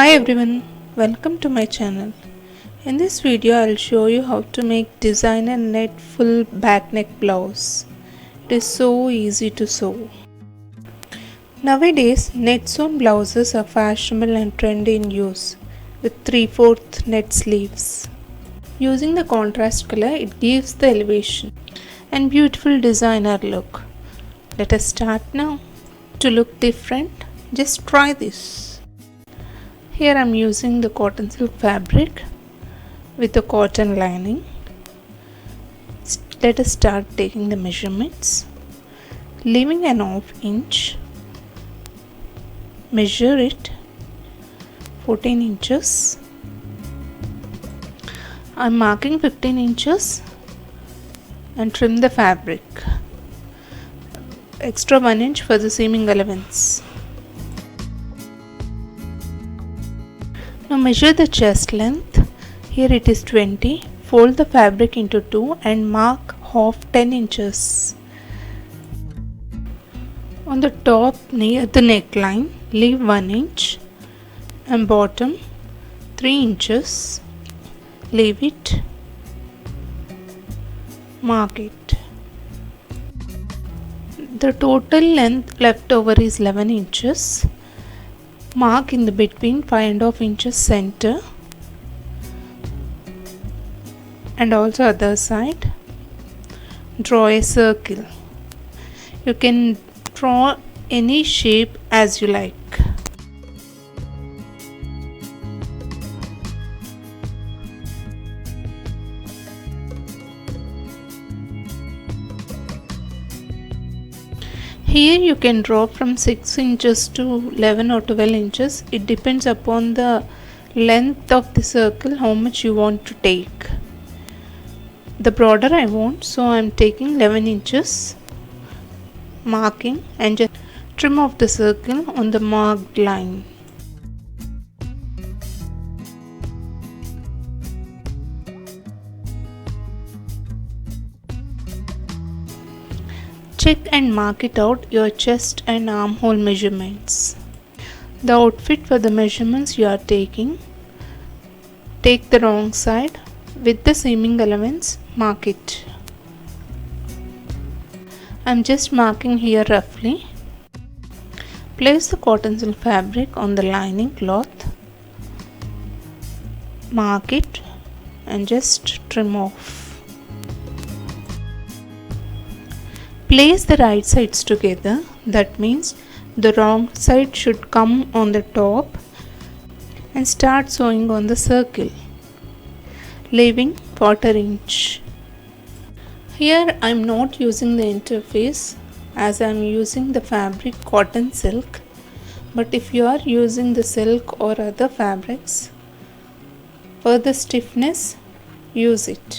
Hi everyone, welcome to my channel. In this video I'll show you how to make designer net full back neck blouse. It is so easy to sew. Nowadays net sewn blouses are fashionable and trendy in use with 3/4 net sleeves. Using the contrast color it gives the elevation and beautiful designer look. Let us start now. To look different, just try this. Here I am using the cotton silk fabric with a cotton lining. Let us start taking the measurements. Leaving an 1/2 inch, measure it 14 inches. I am marking 15 inches and trim the fabric. Extra 1 inch for the seaming allowance. Now measure the chest length. Here it is 20. Fold the fabric into 2 and mark half 10 inches. On the top near the neckline, leave 1 inch and bottom 3 inches. Leave it. Mark it. The total length left over is 11 inches. Mark in the between 5.5 inches center and also other side. Draw a circle. You can draw any shape as you like. Here you can draw from 6 inches to 11 or 12 inches. It depends upon the length of the circle how much you want to take. The border I want, so I am taking 11 inches, marking and just trim off the circle on the marked line. Check and mark it out your chest and armhole measurements. The outfit for the measurements you are taking. Take the wrong side. With the seaming allowance, mark it. I am just marking here roughly. Place the cotton silk fabric on the lining cloth. Mark it and just trim off. Place the right sides together. That means the wrong side should come on the top and start sewing on the circle, leaving 1/4 inch. Here I am not using the interface as I am using the fabric cotton silk, but if you are using the silk or other fabrics for the stiffness, use it.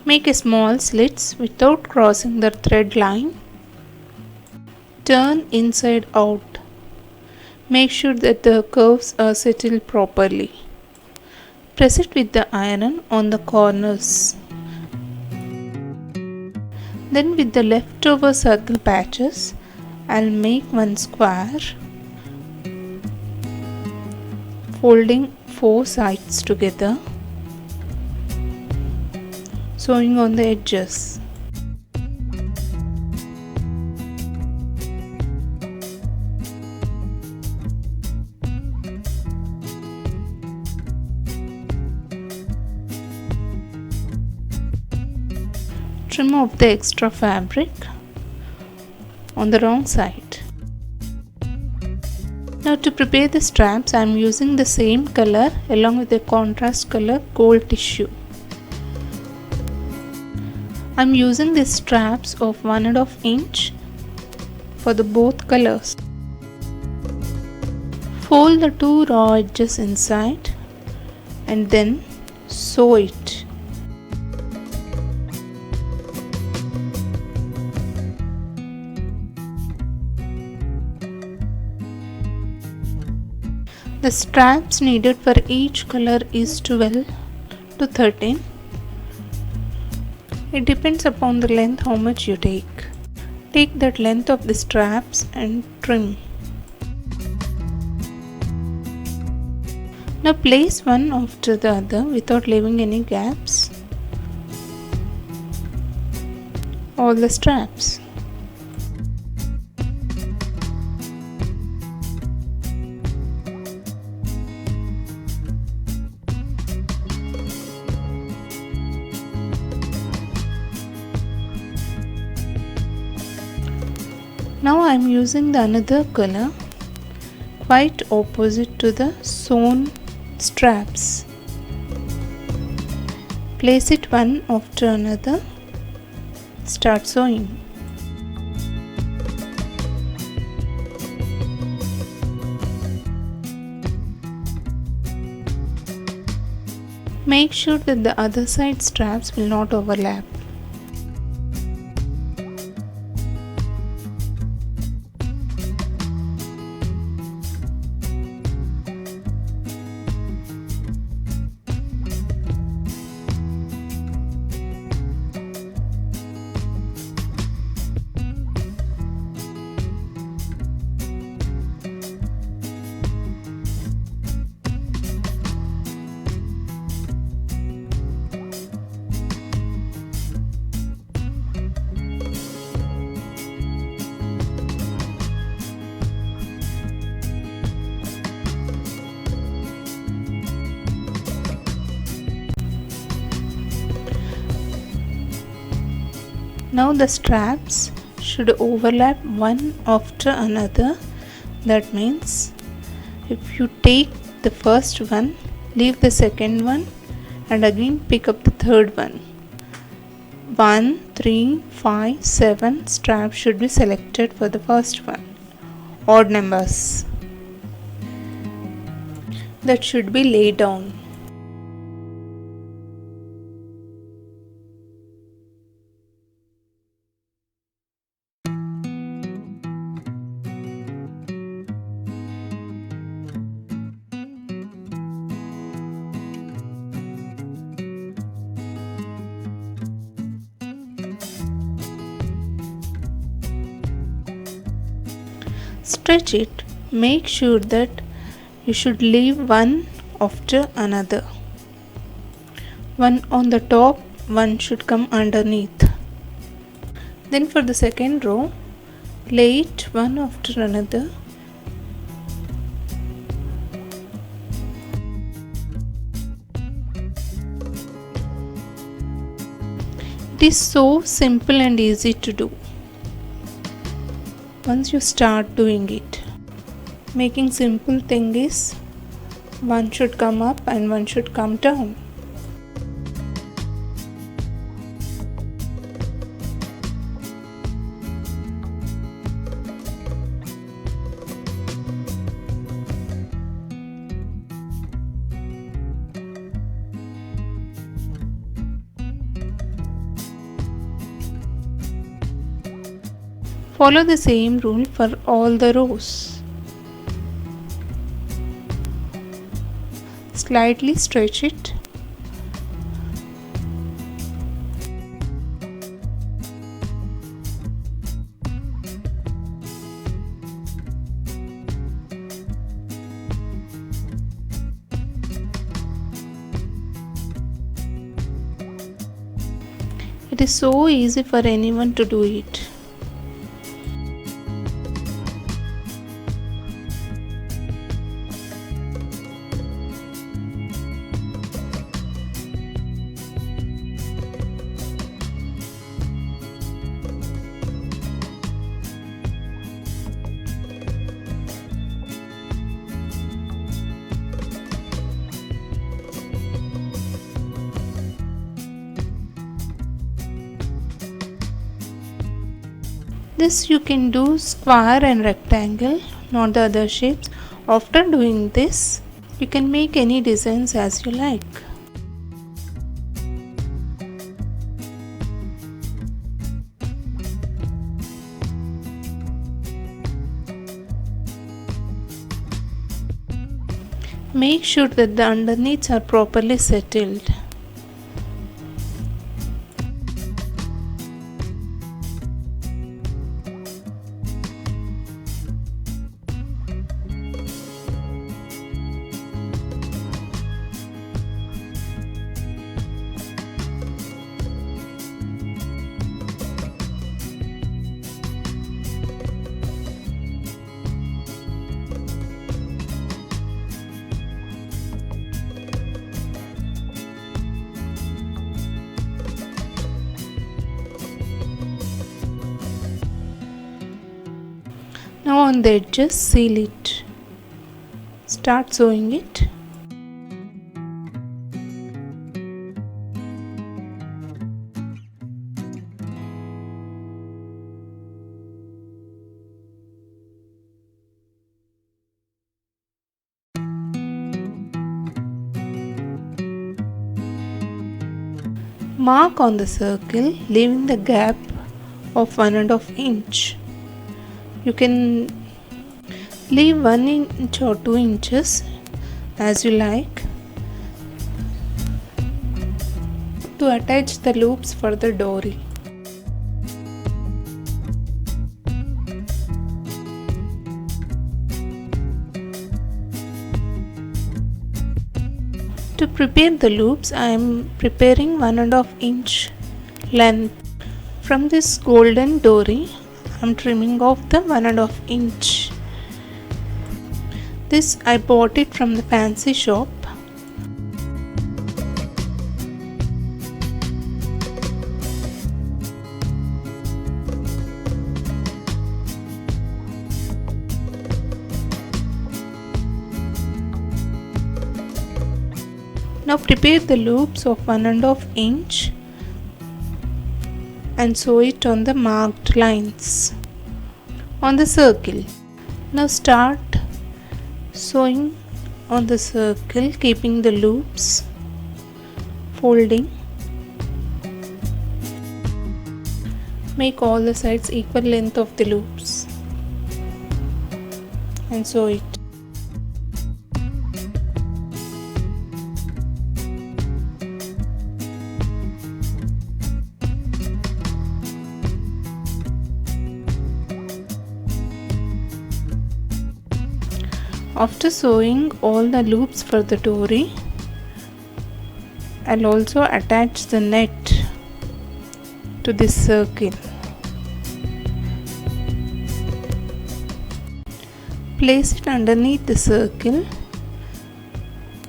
Make a small slits without crossing the thread line. Turn inside out. Make sure that the curves are settled properly. Press it with the iron on the corners. Then with the leftover circle patches, I'll make one square, folding 4 sides together, sewing on the edges. Trim off the extra fabric on the wrong side. Now to prepare the straps, I am using the same color along with the contrast color gold tissue. I am using the straps of 1.5 inch for the both colors. Fold the 2 raw edges inside and then sew it. The straps needed for each color is 12 to 13. It depends upon the length how much you take. Take that length of the straps and trim. Now place one after the other without leaving any gaps. All the straps. Now I am using the another color, quite opposite to the sewn straps. Place it one after another. Start sewing. Make sure that the other side straps will not overlap. Now the straps should overlap one after another. That means if you take the first one, leave the second one and again pick up the third one. 1, 3, 5, 7 straps should be selected for the first one. Odd numbers that should be laid down. Stretch it. Make sure that you should leave one after another. One on the top, one should come underneath. Then for the second row, lay it one after another. It is so simple and easy to do. Once you start doing it, making simple thing is one should come up and one should come down. Follow the same rule for all the rows. Slightly stretch it. It is so easy for anyone to do it. This you can do square and rectangle, not the other shapes. After doing this, you can make any designs as you like. Make sure that the underneaths are properly settled. Now on the edges, seal it. Start sewing it. Mark on the circle, leaving the gap of 1½ inch. You can leave 1 inch or 2 inches as you like to attach the loops for the dory. To prepare the loops, I am preparing 1½ inch length. From this golden dory, I am trimming off the 1½ inch. This I bought it from the fancy shop. Now prepare the loops of 1½ inch and sew it on the marked lines on the circle. Now start sewing on the circle, keeping the loops, folding. Make all the sides equal length of the loops and sew it. After sewing all the loops for the dory, I'll also attach the net to this circle. Place it underneath the circle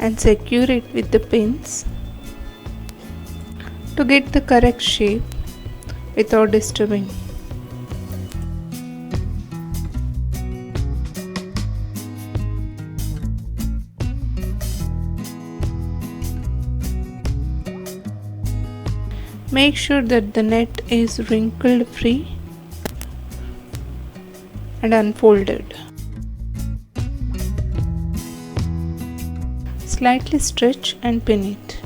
and secure it with the pins to get the correct shape without disturbing. Make sure that the net is wrinkle free and unfolded. Slightly stretch and pin it.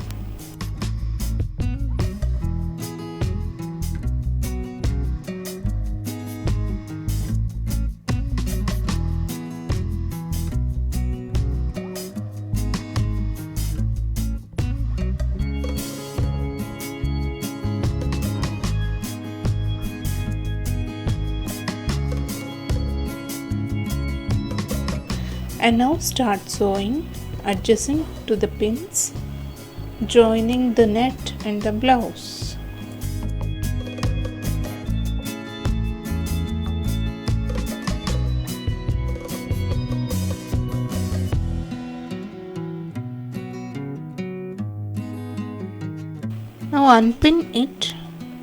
And now start sewing, adjusting to the pins, joining the net and the blouse. Now unpin it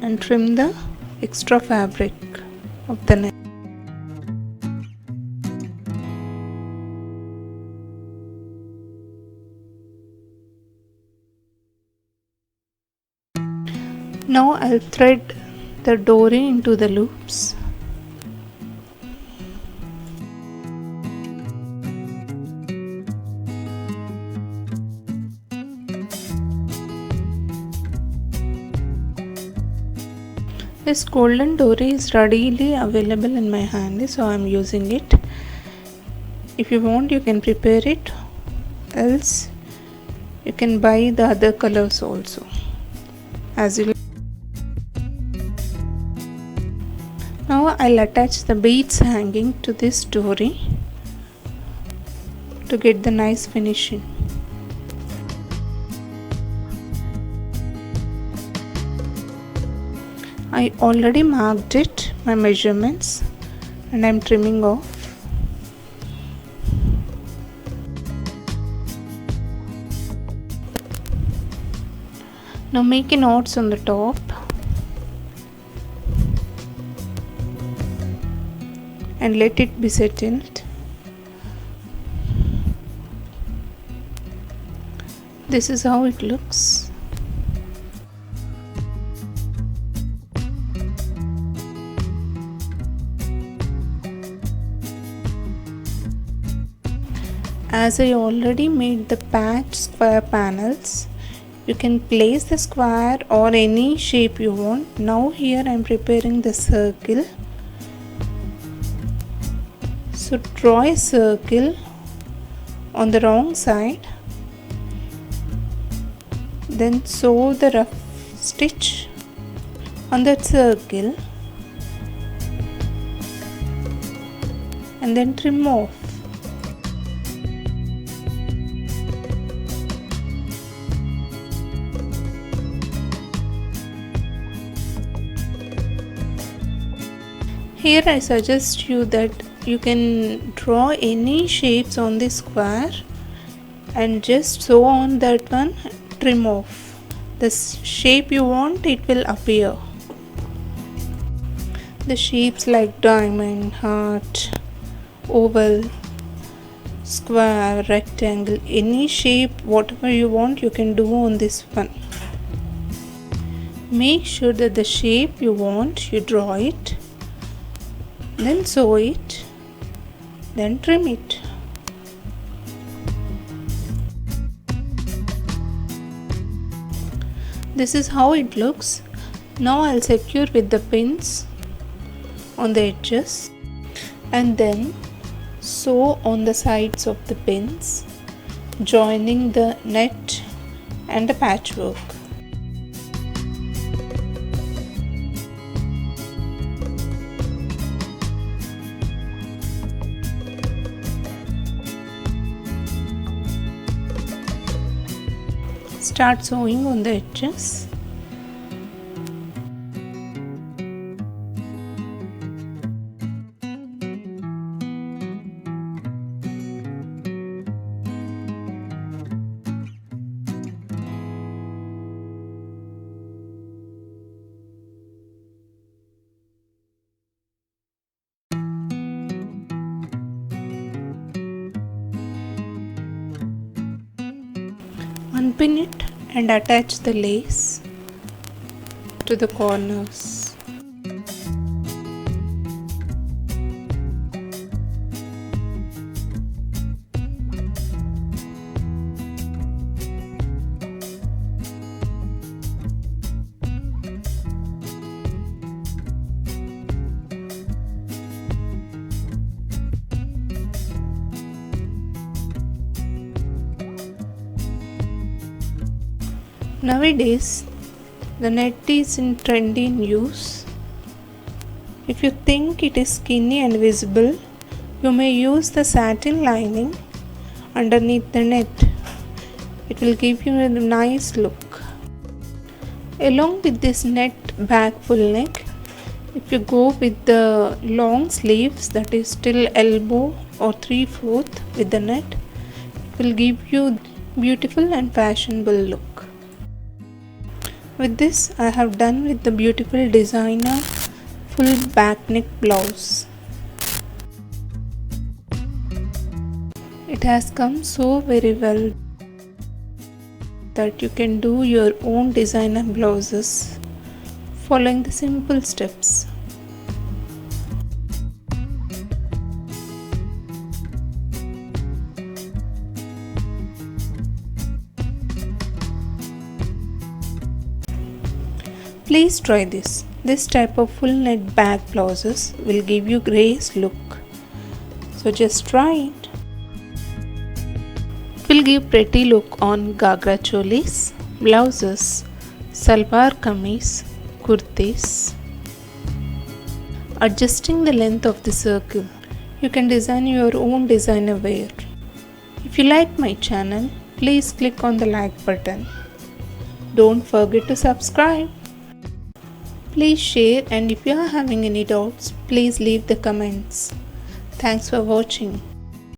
and trim the extra fabric of the net. Now I'll thread the dory into the loops. This golden dory is readily available in my handy, so I am using it. If you want, you can prepare it, else you can buy the other colors also as you. Now I'll attach the beads hanging to this dory to get the nice finishing. I already marked it, my measurements, and I'm trimming off. Now make knots on the top and let it be settled. This is how it looks. As I already made the patch square panels, you can place the square or any shape you want. Now here I am preparing the circle. So draw a circle on the wrong side, then sew the rough stitch on that circle and then trim off. Here I suggest you that you can draw any shapes on this square and just sew on that one, trim off. The shape you want, it will appear. The shapes like diamond, heart, oval, square, rectangle, any shape, whatever you want, you can do on this one. Make sure that the shape you want, you draw it, then sew it, then trim it. This is how it looks. Now I'll secure with the pins on the edges and then sew on the sides of the pins, joining the net and the patchwork. Start sewing on the edges. Unpin it and attach the lace to the corners. Nowadays, the net is in trendy in use. If you think it is skinny and visible, you may use the satin lining underneath the net. It will give you a nice look. Along with this net back full neck, if you go with the long sleeves, that is till elbow or 3/4 with the net, it will give you beautiful and fashionable look. With this, I have done with the beautiful designer full back neck blouse. It has come so very well that you can do your own designer blouses following the simple steps. Please try this. This type of full net back blouses will give you grace look. So just try it. It will give pretty look on GAGHRA cholis, blouses, salwar kameez, kurtis. Adjusting the length of the circle, you can design your own designer wear. If you like my channel, please click on the like button. Don't forget to subscribe. Please share, and if you are having any doubts, please leave the comments. Thanks for watching.